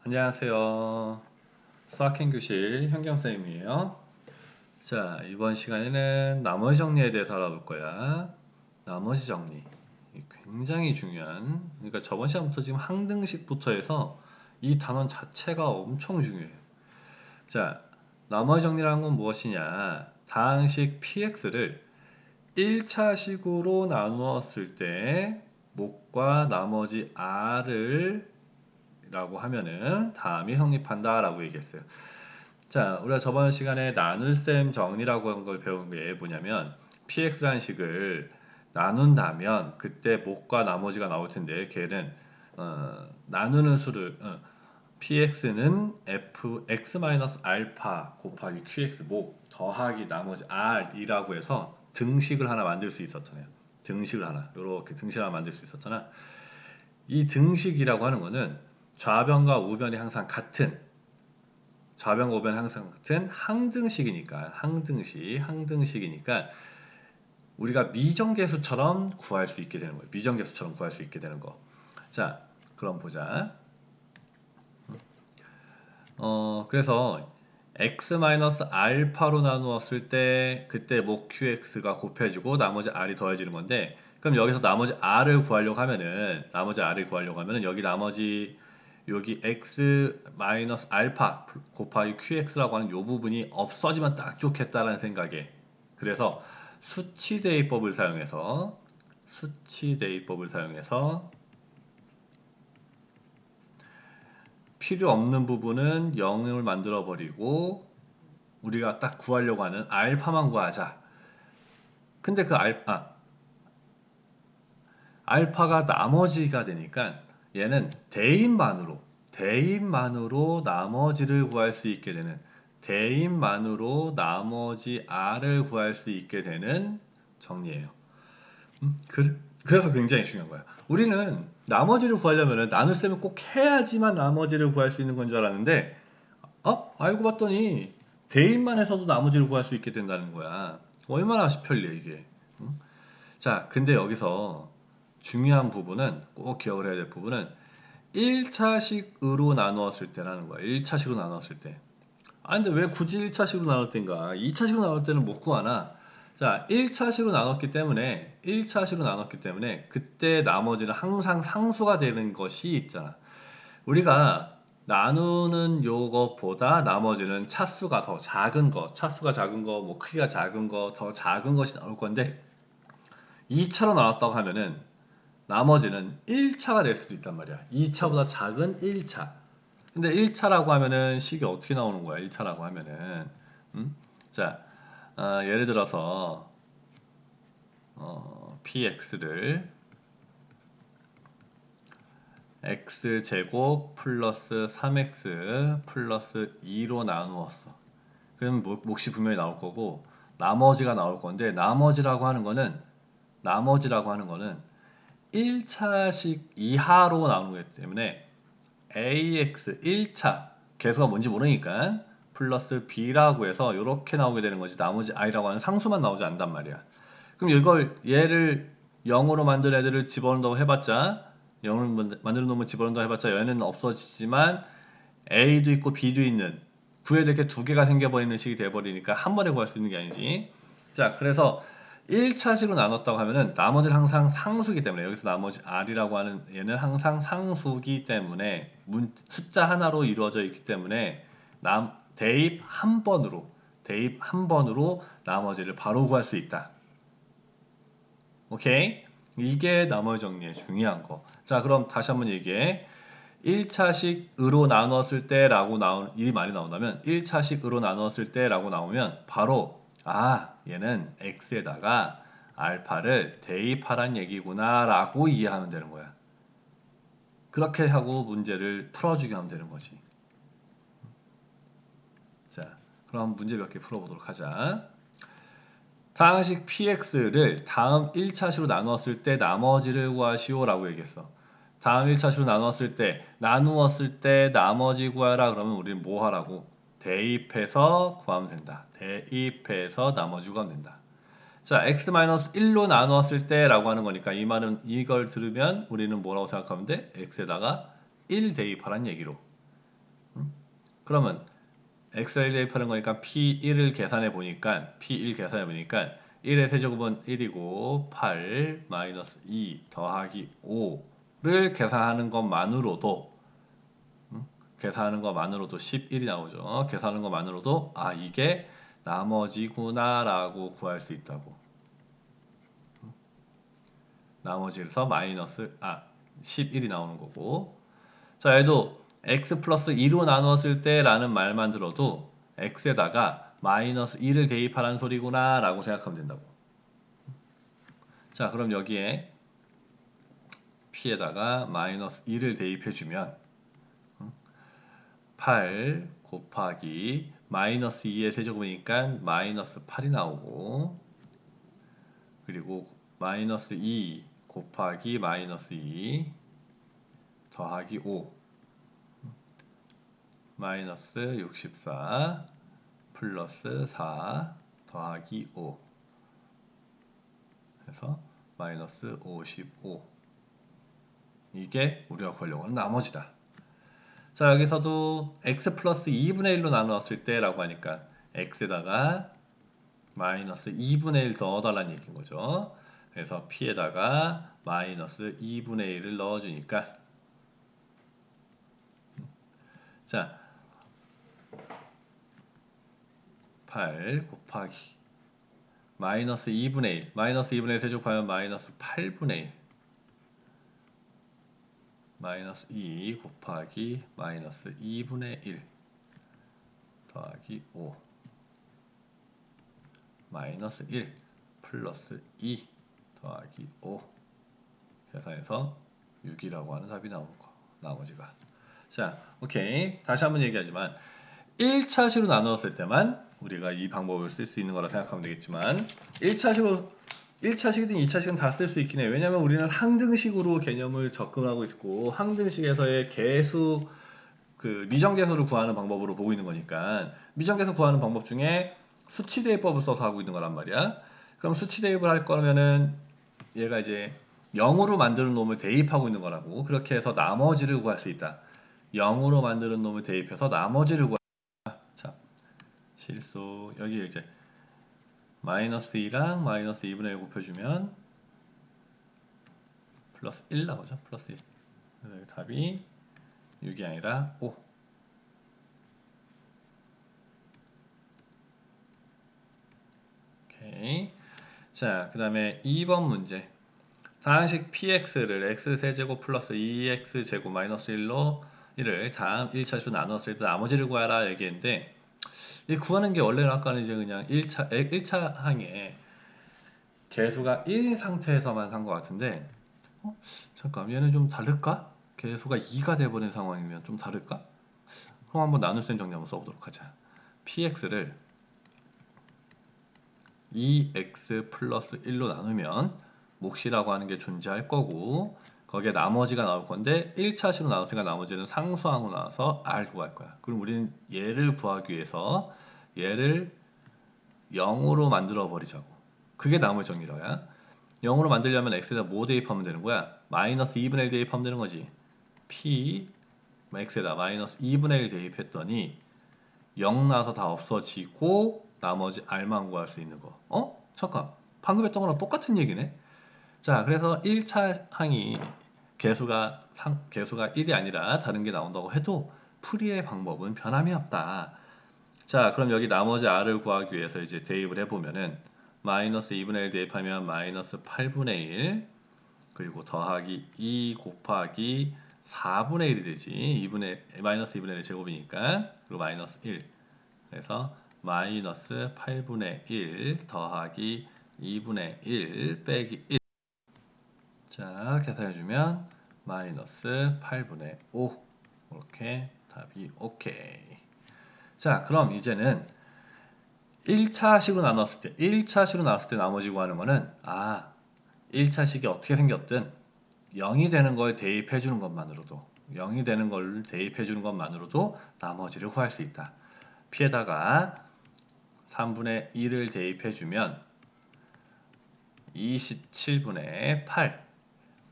안녕하세요. 수학행 교실 현경쌤이에요. 자, 이번 시간에는 나머지 정리에 대해서 알아볼 거야. 나머지 정리. 굉장히 중요한, 그러니까 저번 시간부터 지금 항등식부터 해서 이 단원 자체가 엄청 중요해요. 자, 나머지 정리라는 건 무엇이냐? 다항식 px를 1차식으로 나누었을 때 목과 나머지 r을 라고 하면은 다음이 성립한다 라고 얘기했어요. 자, 우리가 저번 시간에 나눗셈 정리라고 한 걸 배운 게 뭐냐면 px라는 식을 나눈다면 그때 목과 나머지가 나올 텐데 걔는 나누는 수를 px는 fx-알파 곱하기 qx 목 더하기 나머지 r이라고 해서 등식을 하나 만들 수 있었잖아요. 등식을 하나 이렇게 등식을 하나 만들 수 있었잖아. 이 등식이라고 하는 거는 좌변과 우변이 항상 같은 좌변과 우변이 항상 같은 항등식이니까 우리가 미정계수처럼 구할 수 있게 되는 거예요. 미정계수처럼 구할 수 있게 되는 거. 자, 그럼 보자. 그래서 x-알파로 나누었을 때 그때 목 qx가 곱해지고 나머지 r이 더해지는 건데 그럼 여기서 나머지 r을 구하려고 하면은 여기 x-알파 곱하기 qx라고 하는 요 부분이 없어지면 딱 좋겠다라는 생각에 그래서 수치대입법을 사용해서 필요 없는 부분은 0을 만들어 버리고 우리가 딱 구하려고 하는 알파만 구하자. 근데 그 알파가 나머지가 되니까 얘는 대입만으로 나머지를 구할 수 있게 되는 대입만으로 나머지 r을 구할 수 있게 되는 정리예요. 그래서 굉장히 중요한 거야. 우리는 나머지를 구하려면 나눗셈을 꼭 해야지만 나머지를 구할 수 있는 건 줄 알았는데 알고 봤더니 대입만 해서도 나머지를 구할 수 있게 된다는 거야. 얼마나 편리해 이게. 응? 자, 근데 여기서 중요한 부분은 꼭 기억을 해야 될 부분은 1차식으로 나누었을 때라는 거야. 1차식으로 나누었을 때. 근데 왜 굳이 1차식으로 나눌 때인가? 2차식으로 나눌 때는 못 구하나? 자, 1차식으로 나눴기 때문에 그때 나머지는 항상 상수가 되는 것이 있잖아. 우리가 나누는 요것보다 나머지는 차수가 더 작은 거, 뭐 크기가 작은 거, 더 작은 것이 나올 건데 2차로 나눴다고 하면은 나머지는 1차가 될 수도 있단 말이야. 2차보다 작은 1차. 근데 1차라고 하면은 식이 어떻게 나오는 거야? 1차라고 하면은 자, 예를 들어서 px를 x제곱 플러스 3x 플러스 2로 나누었어. 그럼 몫이 분명히 나올 거고 나머지가 나올 건데 나머지라고 하는 거는 1차식 이하로 나누기 때문에 ax 1차 개수가 뭔지 모르니까 플러스 b라고 해서 이렇게 나오게 되는 거지 나머지 i라고 하는 상수만 나오지 않단 말이야. 그럼 얘를 0으로 만든 애들을 집어넣는다고 해봤자 0을 만들어 놓으면 집어넣는다고 해봤자 얘는 없어지지만 a도 있고 b도 있는 구해야 될 게 두 개가 생겨버리는 식이 돼버리니까 한 번에 구할 수 있는 게 아니지. 자, 그래서 1차식으로 나눴다고 하면은 나머지는 항상 상수기 때문에 여기서 나머지 r이라고 하는 얘는 항상 상수기 때문에 숫자 하나로 이루어져 있기 때문에 대입 한 번으로 나머지를 바로 구할 수 있다. 오케이? 이게 나머지 정리의 중요한 거. 자, 그럼 다시 한번 얘기해. 1차식으로 나눴을 때라고 이 말이 나온다면 1차식으로 나눴을 때라고 나오면 바로 얘는 x에다가 알파를 대입하란 얘기구나 라고 이해하면 되는 거야. 그렇게 하고 문제를 풀어주게 하면 되는 거지. 자, 그럼 문제 몇 개 풀어보도록 하자. 다항식 px를 다음 1차식으로 나누었을 때 나머지를 구하시오 라고 얘기했어. 다음 1차식으로 나누었을 때 나머지 구하라 그러면 우리는 뭐 하라고? 대입해서 구하면 된다. 대입해서 나머지 구하면 된다. 자, x-1로 나누었을 때 라고 하는 거니까 이 말은 이걸 들으면 우리는 뭐라고 생각하면 돼? x에다가 1 대입하란 얘기로. 그러면 x를 대입하는 거니까 p1을 계산해 보니까 p1 계산해 보니까 1의 세제곱은 1이고 8 마이너스 2 더하기 5를 계산하는 것만으로도 계산하는 것만으로도 11이 나오죠. 계산하는 것만으로도 아 이게 나머지구나 라고 구할 수 있다고. 나머지에서 마이너스 11이 나오는 거고. 자 얘도 x 플러스 2로 나누었을 때 라는 말만 들어도 x에다가 마이너스 2를 대입하라는 소리구나 라고 생각하면 된다고. 자 그럼 여기에 p에다가 마이너스 2를 대입해주면 8 곱하기 마이너스 2의 세제곱이니까 마이너스 8이 나오고 그리고 마이너스 2 곱하기 마이너스 2 더하기 5 마이너스 64 플러스 4 더하기 5 해서 마이너스 55 이게 우리가 구하려고 하는 나머지다. 자 여기서도 x 플러스 2분의 1로 나누었을 때 라고 하니까 x에다가 마이너스 2분의 1 넣어달라는 얘기인 거죠. 그래서 p에다가 마이너스 2분의 1을 넣어주니까 자 8 곱하기 마이너스 2분의 1 마이너스 2분의 1 세제곱하면 마이너스 8분의 1 마이너스 2 곱하기 마이너스 2분의 1 더하기 5 마이너스 1 플러스 2 더하기 5 계산해서 6이라고 하는 답이 나오는 거 나머지가. 자 오케이 다시 한번 얘기하지만 1차식으로 나누었을 때만 우리가 이 방법을 쓸 수 있는 거라 생각하면 되겠지만 1차식이든 2차식은 다 쓸 수 있긴 해요. 왜냐하면 우리는 항등식으로 개념을 접근하고 있고 항등식에서의 계수 그 미정계수를 구하는 방법으로 보고 있는 거니까 미정계수 구하는 방법 중에 수치 대입법을 써서 하고 있는 거란 말이야. 그럼 수치 대입을 할 거면은 얘가 이제 0으로 만드는 놈을 대입하고 있는 거라고. 그렇게 해서 나머지를 구할 수 있다. 0으로 만드는 놈을 대입해서 나머지를 구할 수 있다. 자, 실수 여기 이제 마이너스 2랑 마이너스 2분의 1 곱해주면 플러스 1 나오죠. 플러스 1. 그래서 답이 6이 아니라 5. 오케이. 자, 그 다음에 2번 문제. 상식 px를 x세제곱 플러스 2x제곱 마이너스 1로 이를 다음 1차수 나눴을 때 나머지를 구하라 얘기했는데 이 구하는 게 원래는 아까는 이제 그냥 1차 항에 개수가 1인 상태에서만 산 것 같은데 잠깐 얘는 좀 다를까? 개수가 2가 돼버린 상황이면 좀 다를까? 그럼 한번 나눌 셈 정리 한번 써보도록 하자. px를 2x 플러스 1로 나누면 몫이라고 하는 게 존재할 거고 거기에 나머지가 나올 건데 1차식으로 나왔으니까 나머지는 상수항으로 나와서 r 구할 거야. 그럼 우리는 얘를 구하기 위해서 얘를 0으로 만들어 버리자고. 그게 나머지 정리라야. 0으로 만들려면 x에다 뭐 대입하면 되는 거야? 마이너스 2분의 1 대입하면 되는 거지. p x에다 마이너스 2분의 1 대입했더니 0 나와서 다 없어지고 나머지 r만 구할 수 있는 거. 잠깐. 방금 했던 거랑 똑같은 얘기네. 자, 그래서 1차 항이 개수가 1이 아니라 다른 게 나온다고 해도 풀이의 방법은 변함이 없다. 자, 그럼 여기 나머지 r을 구하기 위해서 이제 대입을 해보면은 마이너스 2분의 1 대입하면 마이너스 8분의 1 그리고 더하기 2 곱하기 4분의 1이 되지. 마이너스 2분의 1 제곱이니까 그리고 마이너스 1 그래서 마이너스 8분의 1 더하기 2분의 1 빼기 1 자, 계산해주면 마이너스 8분의 5 이렇게 답이 오케이. 자, 그럼 이제는 1차식으로 나눴을 때 나머지 구하는 거는 1차식이 어떻게 생겼든 0이 되는 걸 대입해 주는 것만으로도 0이 되는 걸 대입해 주는 것만으로도 나머지를 구할 수 있다. p에다가 3분의 1을 대입해 주면 27분의 8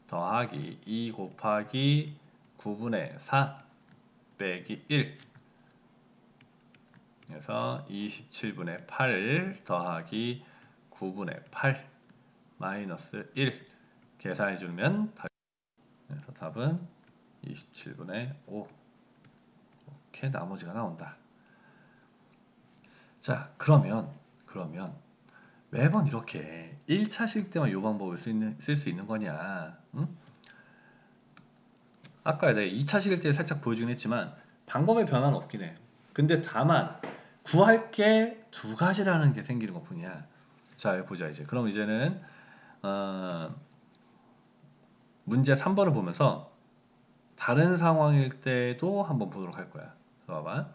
더하기 2 곱하기 9분의 4 빼기 1 그래서 27분의 8 더하기 9분의 8 마이너스 1 계산해 주면 그래서 답은 27분의 5 이렇게 나머지가 나온다. 자, 그러면 매번 이렇게 1차식 때만 이 방법을 쓸 수 있는 거냐? 응? 아까 내가 2차식일 때 살짝 보여주긴 했지만 방법의 변화는 없긴 해. 근데 다만 구할 게 두 가지라는 게 생기는 것 뿐이야. 자, 보자 이제. 그럼 이제는 문제 3번을 보면서 다른 상황일 때도 한번 보도록 할 거야. 봐봐.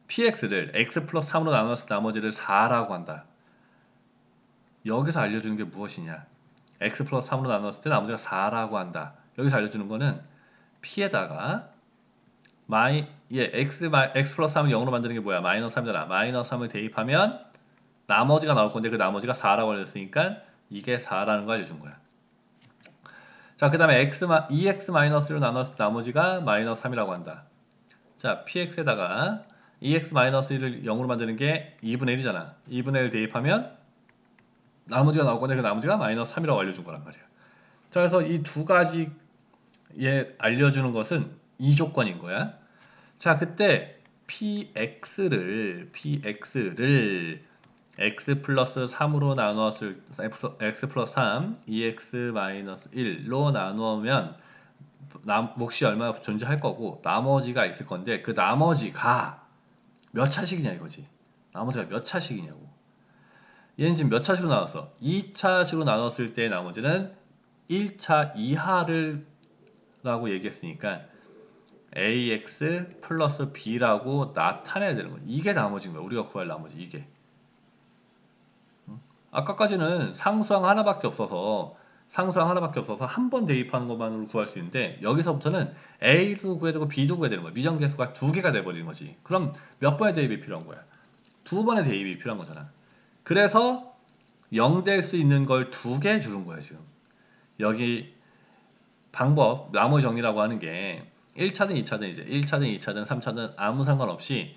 px를 x 플러스 3으로 나눠서 나머지를 4라고 한다. 여기서 알려주는 게 무엇이냐? x 플러스 3으로 나눴을 때 나머지가 4라고 한다. 여기서 알려주는 거는 p에다가 x 플러스 3을 0으로 만드는 게 뭐야? 마이너스 3이잖아. 마이너스 3을 대입하면 나머지가 나올 건데 그 나머지가 4라고 알려줬으니까 이게 4라는 거 알려준 거야. 자, 그 다음에 2x 마이너스로 나눴을 때 나머지가 마이너스 3이라고 한다. 자, px에다가 2x 마이너스 1을 0으로 만드는 게 2분의 1이잖아. 2분의 1 대입하면 나머지가 나올 건데 그 나머지가 마이너스 3이라고 알려준 거란 말이야. 자, 그래서 이 두 가지에 알려주는 것은 이 조건인 거야. 자, 그때 px를 x 플러스 3으로 나누었을 x 플러스 3 2x 마이너스 1로 나누면 몫이 얼마 존재할 거고 나머지가 있을 건데 그 나머지가 몇 차식이냐 이거지. 나머지가 몇 차식이냐고. 얘는 지금 몇 차식으로 나눴어? 2차식으로 나눴을 때 나머지는 1차 이하를 라고 얘기했으니까 ax 플러스 b라고 나타내야 되는 거야. 이게 나머지인 거야. 우리가 구할 나머지 이게. 아까까지는 상수항 하나밖에 없어서 한 번 대입하는 것만으로 구할 수 있는데 여기서부터는 a도 구해야 되고 b도 구해야 되는 거야. 미정계수가 두 개가 돼버리는 거지. 그럼 몇 번의 대입이 필요한 거야? 두 번의 대입이 필요한 거잖아. 그래서 0 될 수 있는 걸 두 개 주는 거야 지금. 여기 방법 나머지 정리라고 하는 게 1차든 2차든 이제 1차든 2차든 3차든 아무 상관없이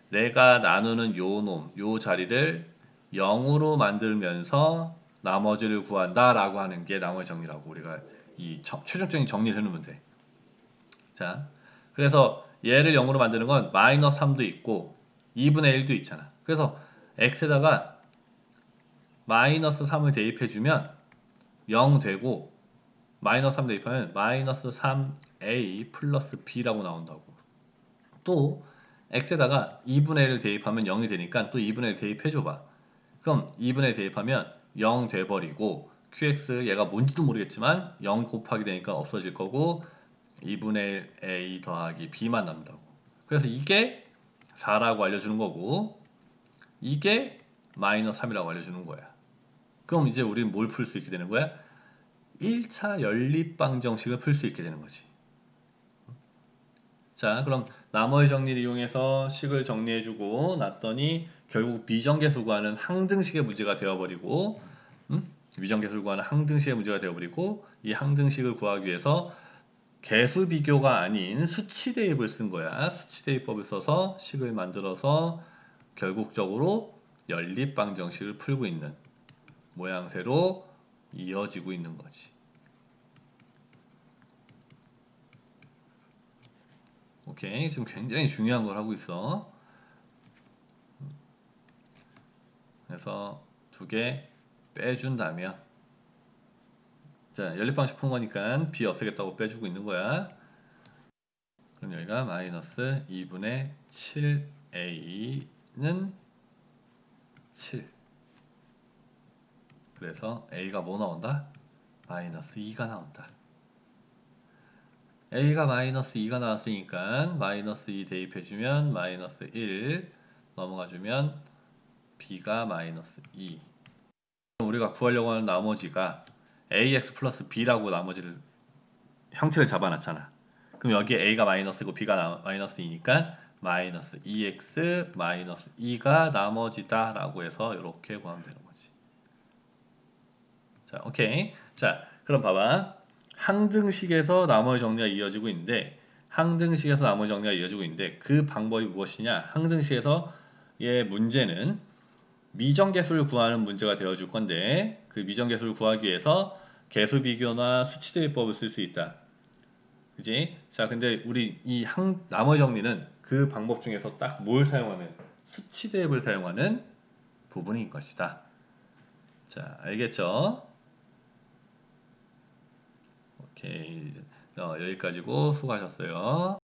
내가 나누는 요 자리를 0으로 만들면서 나머지를 구한다 라고 하는 게 나머지 정리라고 우리가 이 최종적인 정리를 해놓으면 돼. 자, 그래서 얘를 0으로 만드는 건 마이너스 3도 있고 2분의 1도 있잖아. 그래서 x에다가 마이너스 3을 대입해주면 0 되고 마이너스 3 대입하면 마이너스 3a 플러스 b라고 나온다고. 또 x에다가 2분의 1을 대입하면 0이 되니까 또 2분의 1 대입해줘봐. 그럼 2분의 1 대입하면 0 돼버리고 qx 얘가 뭔지도 모르겠지만 0 곱하기 되니까 없어질 거고 2분의 1 a 더하기 b만 남는다고. 그래서 이게 4라고 알려주는 거고 이게 마이너스 3이라고 알려주는 거야. 그럼 이제 우리는 뭘 풀 수 있게 되는 거야? 1차 연립방정식을 풀 수 있게 되는 거지. 자, 그럼 나머지 정리를 이용해서 식을 정리해주고 놨더니 결국 미정계수 구하는 항등식의 문제가 되어버리고 미정계수를 구하는 항등식의 문제가 되어버리고 이 항등식을 구하기 위해서 계수 비교가 아닌 수치 대입을 쓴 거야. 수치 대입법을 써서 식을 만들어서 결국적으로 연립방정식을 풀고 있는 모양새로 이어지고 있는 거지. 오케이, 지금 굉장히 중요한 걸 하고 있어. 그래서 두 개 빼준다면 자, 연립방식 푼 거니까 b 없애겠다고 빼주고 있는 거야. 그럼 여기가 마이너스 2분의 7a는 7. 그래서 a가 뭐 나온다? 마이너스 2가 나온다. a가 마이너스 2가 나왔으니까 마이너스 2 대입해주면 마이너스 1 넘어가주면 b가 마이너스 2. 우리가 구하려고 하는 나머지가 ax 플러스 b라고 나머지를 형태를 잡아놨잖아. 그럼 여기에 a가 마이너스고 b가 마이너스 2니까 마이너스 2x 마이너스 2가 나머지다 라고 해서 이렇게 구하면 되는 거지. 자, 오케이. 자, 그럼 봐봐. 항등식에서 나머지 정리가 이어지고 있는데 그 방법이 무엇이냐? 항등식에서 얘 문제는 미정계수를 구하는 문제가 되어줄 건데 그 미정계수를 구하기 위해서 계수 비교나 수치 대비법을 쓸 수 있다. 그지? 자, 근데 우리 이 나머지 정리는 그 방법 중에서 딱 뭘 사용하는 수치 대입을 사용하는 부분인 것이다. 자, 알겠죠? 오케이. 여기까지고 수고하셨어요.